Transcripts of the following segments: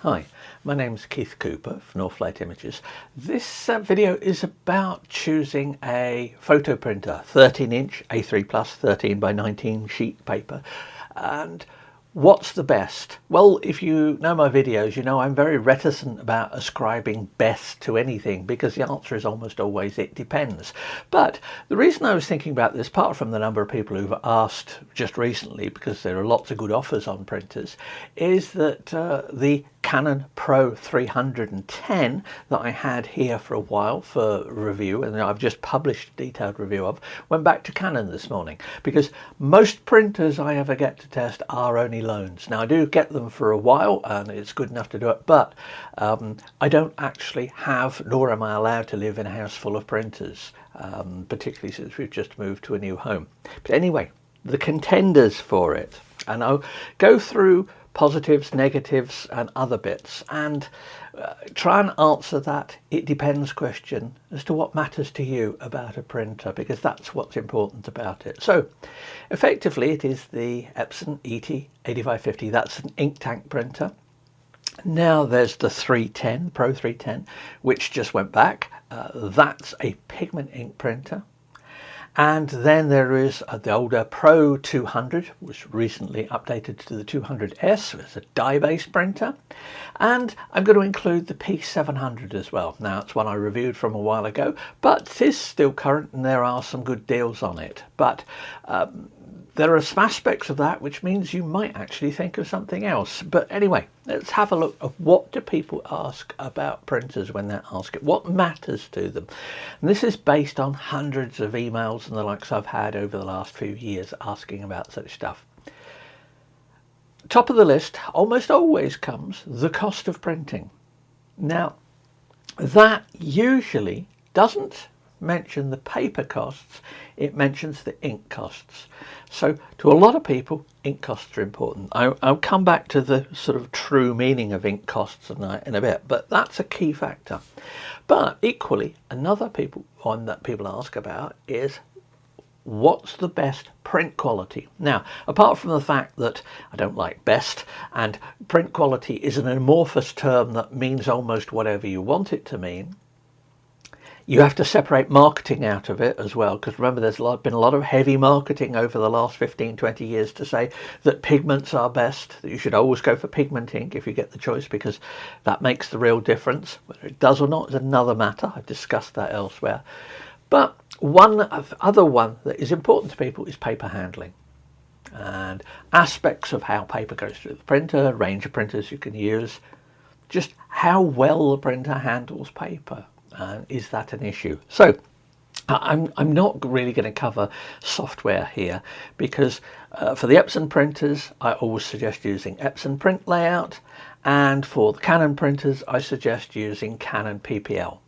Hi, my name's Keith Cooper from Northlight Images. This video is about choosing a photo printer, 13-inch A3 Plus 13 by 19 sheet paper. And what's the best? Well, if you know my videos, you know I'm very reticent about ascribing best to anything because the answer is almost always it depends. But the reason I was thinking about this, apart from the number of people who've asked just recently, because there are lots of good offers on printers, is that the Canon Pro-200S that I had here for a while for review, and I've just published a detailed review of, went back to Canon this morning because most printers I ever get to test are only loans. Now I do get them for a while and it's good enough to do it, but I don't actually have, nor am I allowed to live in a house full of printers, particularly since we've just moved to a new home. But anyway, the contenders for it, and I'll go through positives, negatives and other bits and try and answer that it depends question as to what matters to you about a printer, because that's what's important about it. So effectively it is the Epson ET8550. That's an ink tank printer. Now there's the 310 Pro 310 which just went back. That's a pigment ink printer. And then there is the older Pro-200, which recently updated to the 200S. It's a dye-based printer. And I'm going to include the P700 as well. Now, it's one I reviewed from a while ago, but it is still current and there are some good deals on it. But there are some aspects of that which means you might actually think of something else. But anyway, let's have a look at what do people ask about printers when they're asking, what matters to them. And this is based on hundreds of emails and the likes I've had over the last few years asking about such stuff. Top of the list almost always comes the cost of printing. Now, that usually doesn't mention the paper costs, it mentions the ink costs. So to a lot of people, ink costs are important. I'll come back to the sort of true meaning of ink costs in a bit, but that's a key factor. But equally, another one that people ask about is what's the best print quality? Now, apart from the fact that I don't like best, and print quality is an amorphous term that means almost whatever you want it to mean, you have to separate marketing out of it as well, because remember there's been a lot of heavy marketing over the last 15-20 years to say that pigments are best, that you should always go for pigment ink if you get the choice, because that makes the real difference. Whether it does or not is another matter. I've discussed that elsewhere. But other one that is important to people is paper handling and aspects of how paper goes through the printer, range of printers you can use, just how well the printer handles paper. Is that an issue? So I'm not really going to cover software here because for the Epson printers I always suggest using Epson print layout, and for the Canon printers I suggest using Canon PPL.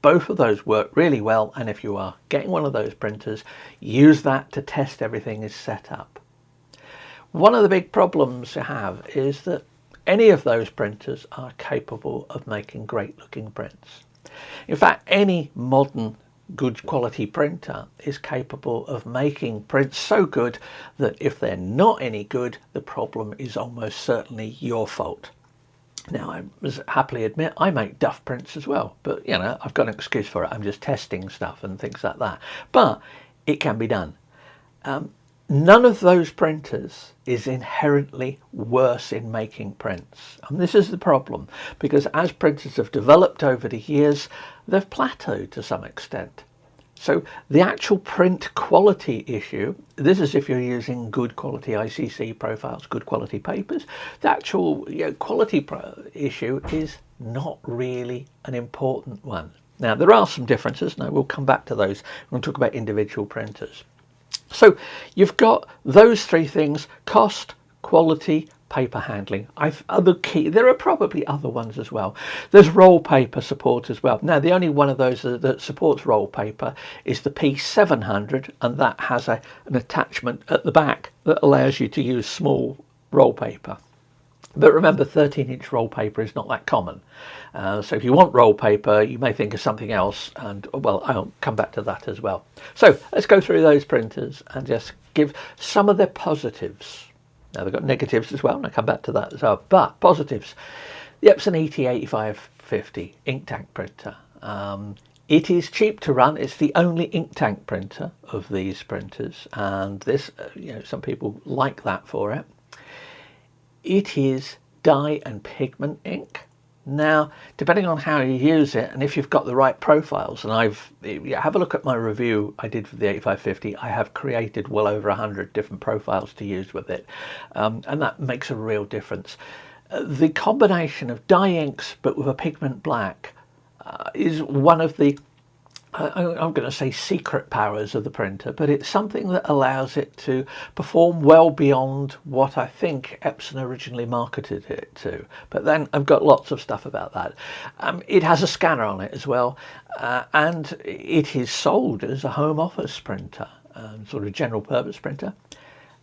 Both of those work really well, and if you are getting one of those printers, use that to test everything is set up. One of the big problems you have is that any of those printers are capable of making great looking prints. In fact, any modern good quality printer is capable of making prints so good that if they're not any good, the problem is almost certainly your fault. Now, I must happily admit I make duff prints as well, but you know, I've got an excuse for it. I'm just testing stuff and things like that. But it can be done. None of those printers is inherently worse in making prints. And this is the problem, because as printers have developed over the years, they've plateaued to some extent. So the actual print quality issue, this is if you're using good quality ICC profiles, good quality papers, the actual quality issue is not really an important one. Now, there are some differences, and I will come back to those when we talk about individual printers. So you've got those three things: cost, quality, paper handling. There are probably other ones as well. There's roll paper support as well. Now, the only one of those that supports roll paper is the P700, and that has an attachment at the back that allows you to use small roll paper. But remember, 13-inch roll paper is not that common. So if you want roll paper, you may think of something else, and well, I'll come back to that as well. So let's go through those printers and just give some of their positives. Now, they've got negatives as well, and I'll come back to that as well. But positives. The Epson ET8550 ink tank printer. It is cheap to run. It's the only ink tank printer of these printers, and this, some people like that for it. It is dye and pigment ink. Now, depending on how you use it and if you've got the right profiles, and have a look at my review I did for the 8550. I have created well over 100 different profiles to use with it, and that makes a real difference. The combination of dye inks but with a pigment black is one of the, I'm going to say, secret powers of the printer, but it's something that allows it to perform well beyond what I think Epson originally marketed it to. But then I've got lots of stuff about that. It has a scanner on it as well, and it is sold as a home office printer, sort of general purpose printer.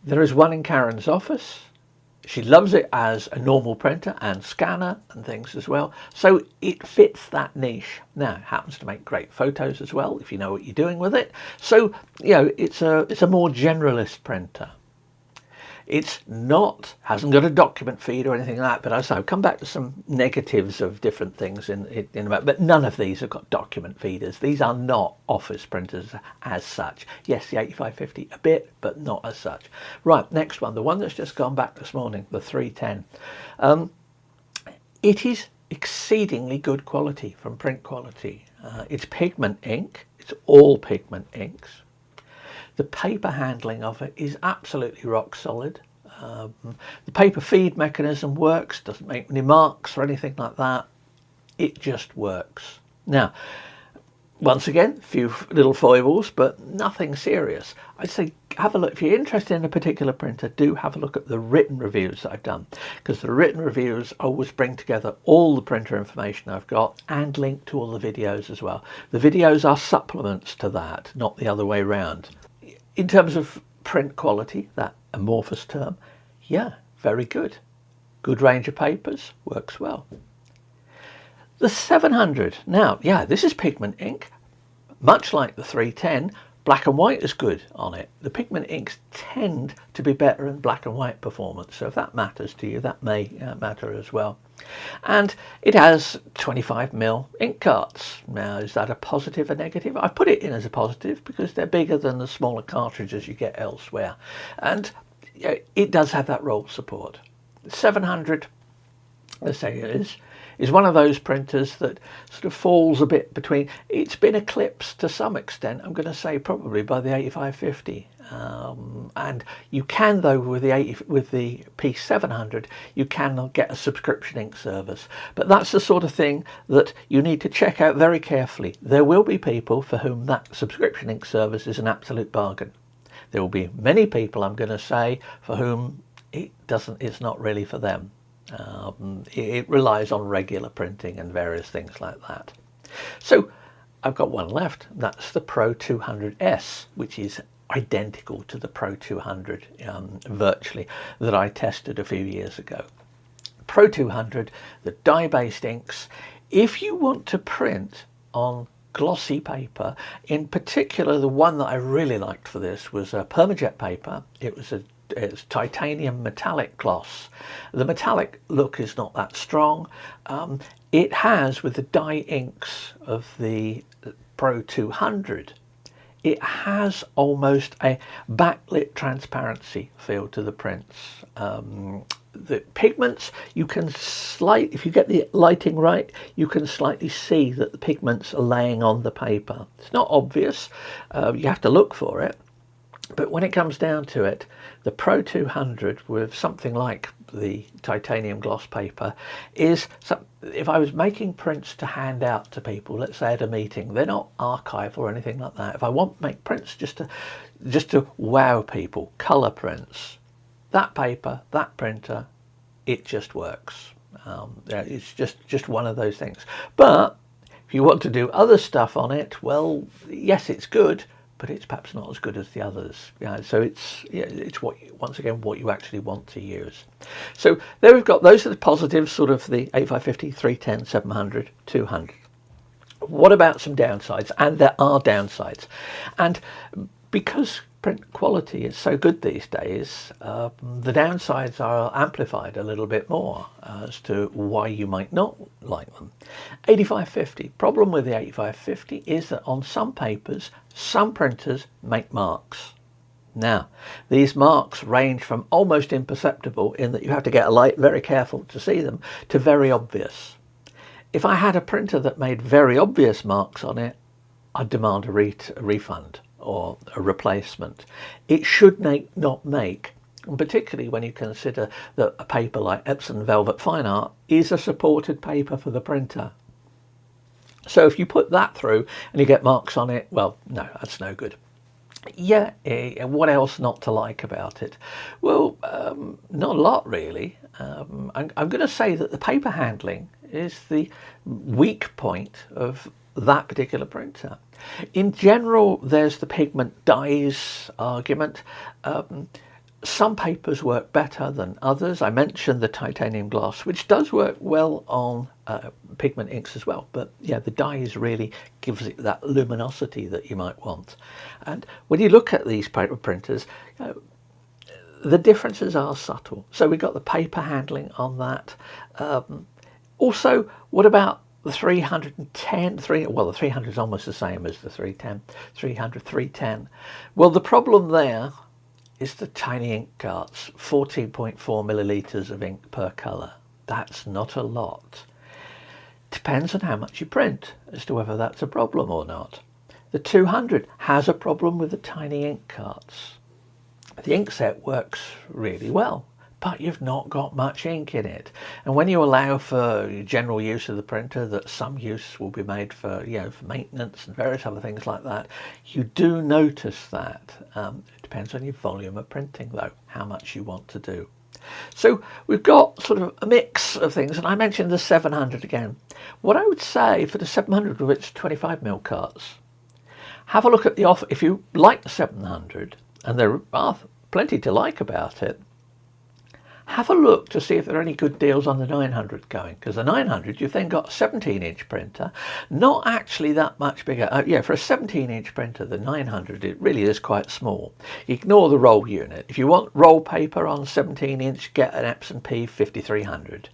There is one in Karen's office. She loves it as a normal printer and scanner and things as well. So it fits that niche. Now, it happens to make great photos as well, if you know what you're doing with it. So, it's a more generalist printer. It's not, hasn't got a document feed or anything like that, but I'll come back to some negatives of different things in a moment. But none of these have got document feeders. These are not office printers as such. Yes, the 8550 a bit, but not as such. Right, next one, the one that's just gone back this morning, the 310. It is exceedingly good quality from print quality. It's pigment ink. It's all pigment inks. The paper handling of it is absolutely rock solid. The paper feed mechanism works, doesn't make any marks or anything like that. It just works. Now, once again, a few little foibles, but nothing serious. I'd say have a look. If you're interested in a particular printer, do have a look at the written reviews that I've done, because the written reviews always bring together all the printer information I've got and link to all the videos as well. The videos are supplements to that, not the other way around. In terms of print quality, that amorphous term, yeah, very good. Good range of papers, works well. The 700, now, yeah, this is pigment ink. Much like the 310, black and white is good on it. The pigment inks tend to be better in black and white performance, so if that matters to you, that may matter as well. And it has 25mm ink carts. Now, is that a positive or negative? I put it in as a positive because they're bigger than the smaller cartridges you get elsewhere. And it does have that roll support. 700, let's say it is one of those printers that sort of falls a bit between. It's been eclipsed to some extent, I'm going to say probably by the 8550. And you can, though, with the P700, you can get a subscription ink service. But that's the sort of thing that you need to check out very carefully. There will be people for whom that subscription ink service is an absolute bargain. There will be many people, I'm going to say, for whom it's not really for them. It relies on regular printing and various things like that. So I've got one left. That's the PRO-200S, which is identical to the PRO-200 virtually, that I tested a few years ago. PRO-200, the dye-based inks. If you want to print on glossy paper, in particular the one that I really liked for this was a permajet paper. It's titanium metallic gloss. The metallic look is not that strong. It has, with the dye inks of the PRO-200, it has almost a backlit transparency feel to the prints. The pigments, you can if you get the lighting right, you can slightly see that the pigments are laying on the paper. It's not obvious, you have to look for it. But when it comes down to it, the PRO-200 with something like the titanium gloss paper is, if I was making prints to hand out to people, let's say at a meeting, they're not archival or anything like that. If I want to make prints just to wow people, colour prints, that paper, that printer, it just works. It's just one of those things. But if you want to do other stuff on it, well, yes, it's good, but it's perhaps not as good as the others. So it's once again what you actually want to use. So there we've got, those are the positives, sort of the 8550, 310, 700, 200. What about some downsides? And there are downsides. And because print quality is so good these days, the downsides are amplified a little bit more as to why you might not like them. 8550. Problem with the 8550 is that on some papers, some printers make marks. Now, these marks range from almost imperceptible, in that you have to get a light very careful to see them, to very obvious. If I had a printer that made very obvious marks on it, I'd demand a refund or a replacement. It should not make, particularly when you consider that a paper like Epson Velvet Fine Art is a supported paper for the printer. So if you put that through and you get marks on it, well, no, that's no good. Yeah, what else not to like about it? Well, not a lot really. I'm going to say that the paper handling is the weak point of that particular printer. In general, there's the pigment dyes argument. Some papers work better than others. I mentioned the titanium gloss, which does work well on pigment inks as well. But yeah, the dyes really gives it that luminosity that you might want. And when you look at these paper printers, the differences are subtle. So we've got the paper handling on that. Also, what about the 310? Well, the 300 is almost the same as the 310. 300, 310. Well, the problem there is the tiny ink carts, 14.4 millilitres of ink per colour. That's not a lot. Depends on how much you print as to whether that's a problem or not. The 200 has a problem with the tiny ink carts. The ink set works really well, but you've not got much ink in it. And when you allow for general use of the printer, that some use will be made for, for maintenance and various other things like that, you do notice that. It depends on your volume of printing though, how much you want to do. So we've got sort of a mix of things, and I mentioned the 700 again. What I would say for the 700 with its 25mm carts, have a look at the offer. If you like the 700, and there are plenty to like about it, have a look to see if there are any good deals on the 900 going, because the 900 you've then got a 17-inch printer, not actually that much bigger. For a 17-inch printer, the 900, it really is quite small. Ignore the roll unit. If you want roll paper on 17-inch, get an Epson P5300.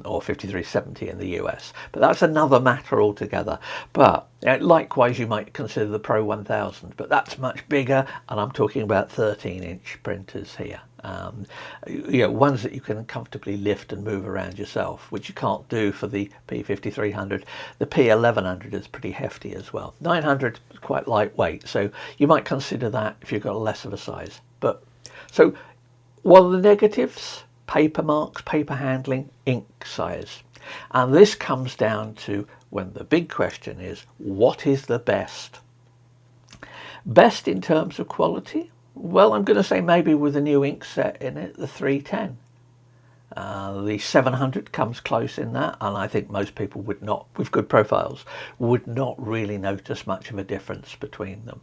Or 5370 in the US, but that's another matter altogether. But likewise, you might consider the Pro-200, but that's much bigger, and I'm talking about 13-inch printers here. Ones that you can comfortably lift and move around yourself, which you can't do for the P5300. The P1100 is pretty hefty as well. 900 is quite lightweight, so you might consider that if you've got less of a size. But so what are the negatives? Paper marks, paper handling, ink size. And this comes down to when the big question is, what is the best? Best in terms of quality? Well, I'm going to say maybe with a new ink set in it, the 310. The 700 comes close in that, and I think most people would not, with good profiles, would not really notice much of a difference between them.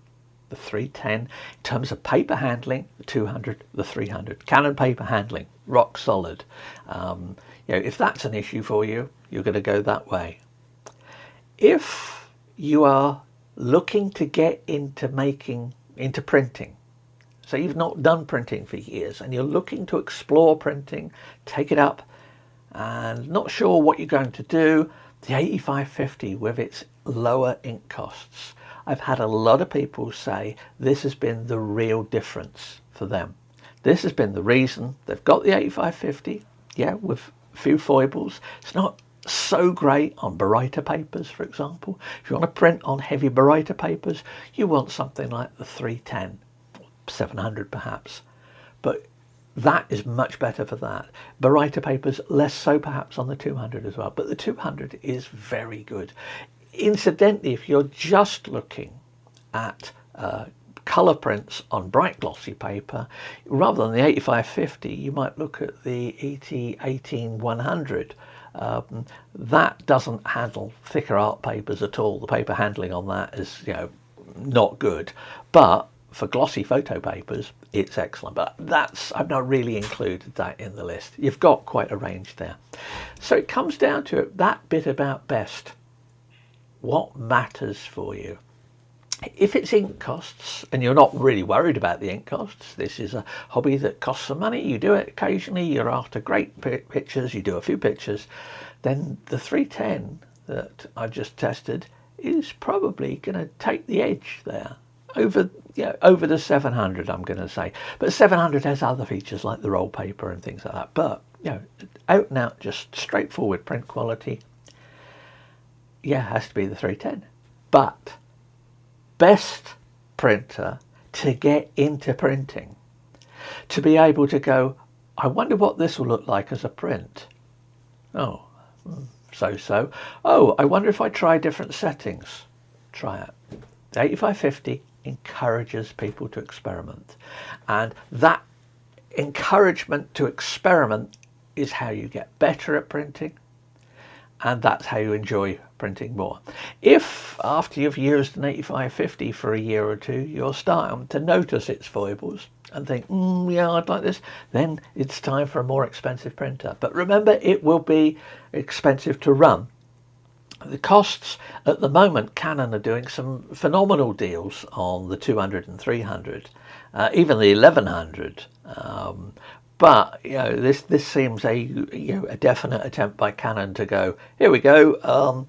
The 310, in terms of paper handling, the 200, the 300. Canon paper handling, rock solid. If that's an issue for you, you're going to go that way. If you are looking to get into printing, so you've not done printing for years and you're looking to explore printing, take it up, and not sure what you're going to do, the 8550 with its lower ink costs. I've had a lot of people say this has been the real difference for them. This has been the reason they've got the 8550, with a few foibles. It's not so great on Baryta papers, for example. If you want to print on heavy Baryta papers, you want something like the 310, 700 perhaps. But that is much better for that. Baryta papers, less so perhaps on the 200 as well. But the 200 is very good. Incidentally, if you're just looking at colour prints on bright glossy paper, rather than the 8550, you might look at the ET18100. That doesn't handle thicker art papers at all. The paper handling on that is, not good. But for glossy photo papers, it's excellent. But I've not really included that in the list. You've got quite a range there. So it comes down to that bit about best. What matters for you? If it's ink costs and you're not really worried about the ink costs, this is a hobby that costs some money, you do it occasionally, you're after great pictures, you do a few pictures, then the 310 that I've just tested is probably going to take the edge there over, over the 700, I'm going to say. But 700 has other features like the roll paper and things like that. But out and out, just straightforward print quality, has to be the 310. But best printer to get into printing, to be able to go, I wonder what this will look like as a print. Oh, so. Oh, I wonder if I try different settings. Try it. The 8550 encourages people to experiment. And that encouragement to experiment is how you get better at printing. And that's how you enjoy printing more. If after you've used an 8550 for a year or two, you're starting to notice its foibles and think, I'd like this, then it's time for a more expensive printer. But remember, it will be expensive to run. The costs at the moment, Canon are doing some phenomenal deals on the 200 and 300, even the 1100. But this seems a definite attempt by Canon to go, here we go,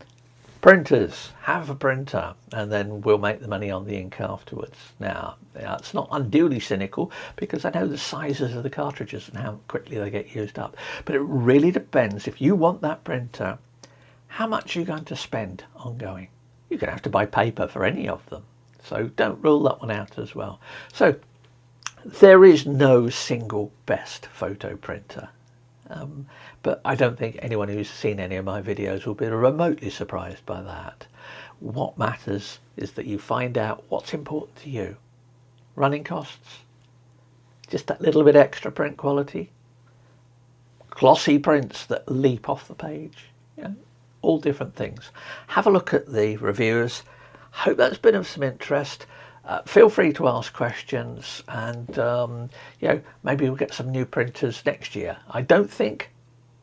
printers, have a printer, and then we'll make the money on the ink afterwards. Now, it's not unduly cynical because I know the sizes of the cartridges and how quickly they get used up. But it really depends. If you want that printer, how much are you going to spend ongoing? You're going to have to buy paper for any of them. So don't rule that one out as well. So there is no single best photo printer. But I don't think anyone who's seen any of my videos will be remotely surprised by that. What matters is that you find out what's important to you. Running costs, just that little bit extra print quality, glossy prints that leap off the page, all different things. Have a look at the reviews. Hope that's been of some interest. Feel free to ask questions, and maybe we'll get some new printers next year. I don't think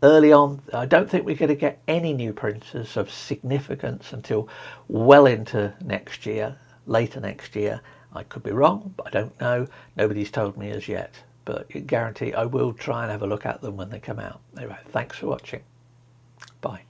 we're going to get any new printers of significance until well into next year, later next year. I could be wrong, but I don't know. Nobody's told me as yet, but I guarantee I will try and have a look at them when they come out. Anyway, thanks for watching. Bye.